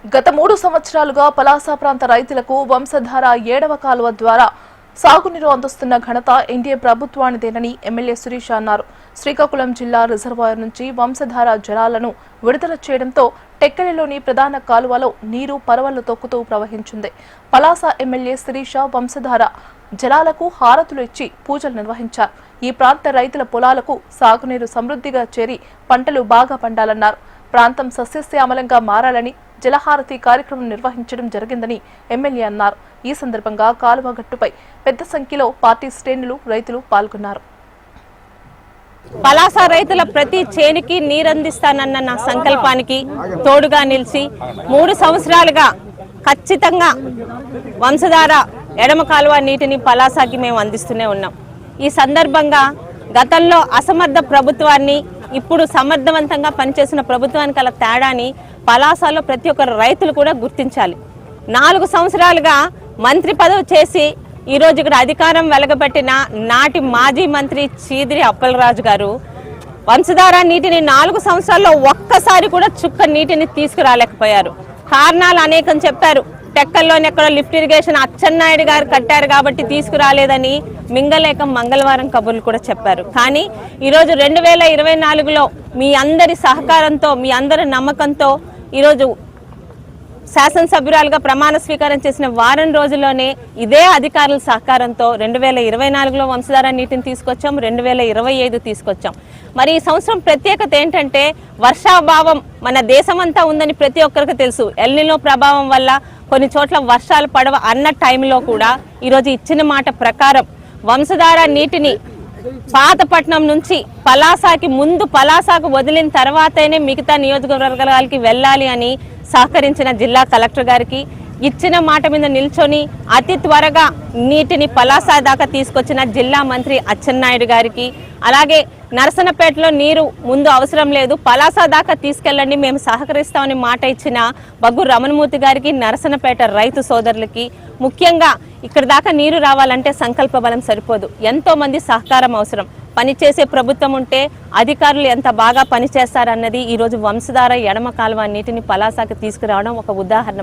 గత 3 సంవత్సరాలుగా పలాస ప్రాంత రైతులకు వంశధార 7వ కాలువ ద్వారా సాగునీరు అందిస్తున్న ఘనత ఎన్డీఏ ప్రభుత్వానిదేనని ఎమ్మెల్యే సురేష్ అన్నారు. శ్రీకాకుళం జిల్లా రిజర్వాయర్ నుంచి వంశధార జలాలను విడుదల చేయడంతో టెక్కలిలోని ప్రధాన కాలువలో నీరు పరవళ్లు తొక్కుతూ ప్రవహించింది. పలాస ఎమ్మెల్యే శిరీష వంశధార జలాలకు హారతులు ఇచ్చి పూజలు నిర్వహించారు. ఈ ప్రాంత రైతుల పొలాలకు సాగునీరు సమృద్ధిగా చేరి పంటలు బాగా పండాలన్నారు. ప్రాంతం సస్యశ్యామలంగా మారాలని జలహారతి కార్యక్రమం నిర్వహించడం జరిగిందని ఎమ్మెల్యే అన్నారు. ఈ సందర్భంగా కాలువ గట్టుపై పెద్ద సంఖ్యలో పార్టీ శ్రేణులు రైతులు పాల్గొన్నారు. పలాస రైతుల ప్రతి చేనికి నీరందిస్తానన్న నా సంకల్పానికి తోడుగా నిలిచి 3 సంవత్సరాలుగా ఖచ్చితంగా వంశధార ఎడమ కాలువ నీటిని పలాసకి మేము అందిస్తూనే ఉన్నాం. ఈ సందర్భంగా గతంలో అసమర్థ ప్రభుత్వాన్ని ఇప్పుడు సమర్థవంతంగా పనిచేసిన ప్రభుత్వానికి అలా తేడాని పలాసలో ప్రతి ఒక్క రైతులు కూడా గుర్తించాలి. 4 సంవత్సరాలుగా మంత్రి పదవి చేసి ఈరోజు ఇక్కడ అధికారం వెలగబెట్టిన నాటి మాజీ మంత్రి చీదిరి అప్పలరాజు గారు వంశధార నీటిని 4 సంవత్సరాల్లో ఒక్కసారి కూడా చుక్క నీటిని తీసుకురాలేకపోయారు. కారణాలు అనేకం చెప్పారు. టెక్కల్లోని ఎక్కడో లిఫ్ట్ ఇరిగేషన్ అచ్చెన్నాయుడు గారు కట్టారు కాబట్టి తీసుకురాలేదని మింగలేక మంగళవారం కబుర్లు కూడా చెప్పారు. కానీ ఈరోజు 2024లో మీ అందరి సహకారంతో మీ అందరి నమ్మకంతో ఈరోజు శాసనసభ్యురాలుగా ప్రమాణ స్వీకారం చేసిన వారం రోజుల్లోనే ఇదే అధికారుల సహకారంతో 2024లో వంశధార నీటిని తీసుకొచ్చాం, 2025 తీసుకొచ్చాం. మరి ఈ సంవత్సరం ప్రత్యేకత ఏంటంటే వర్షాభావం మన దేశమంతా ఉందని ప్రతి ఒక్కరికి తెలుసు. ఎల్నినో ప్రభావం వల్ల కొన్ని చోట్ల వర్షాలు పడవ అన్న టైంలో కూడా ఈరోజు ఇచ్చిన మాట ప్రకారం వంశధార నీటిని పాతపట్నం నుంచి పలాసకి ముందు పలాసకు వదిలిన తర్వాతనే మిగతా నియోజకవర్గాలకి వెళ్ళాలి అని సహకరించిన జిల్లా కలెక్టర్ గారికి, ఇచ్చిన మాట మీద నిల్చొని అతి త్వరగా నీటిని పలాస దాకా తీసుకొచ్చిన జిల్లా మంత్రి అచ్చెన్నాయుడు గారికి, అలాగే నరసనపేటలో నీరు ముందు అవసరం లేదు పలాస దాకా తీసుకెళ్ళండి మేము సహకరిస్తామని మాట ఇచ్చిన బగ్గు రమణమూర్తి గారికి, నరసనపేట రైతు సోదరులకి, ముఖ్యంగా ఇక్కడ దాకా నీరు రావాలంటే సంకల్ప బలం సరిపోదు, ఎంతో మంది సహకారం అవసరం. పనిచేసే ప్రభుత్వం ఉంటే అధికారులు ఎంత బాగా పనిచేస్తారన్నది ఈరోజు వంశధార ఎడమ కాలువ నీటిని పలాసకి తీసుకురావడం ఒక ఉదాహరణ.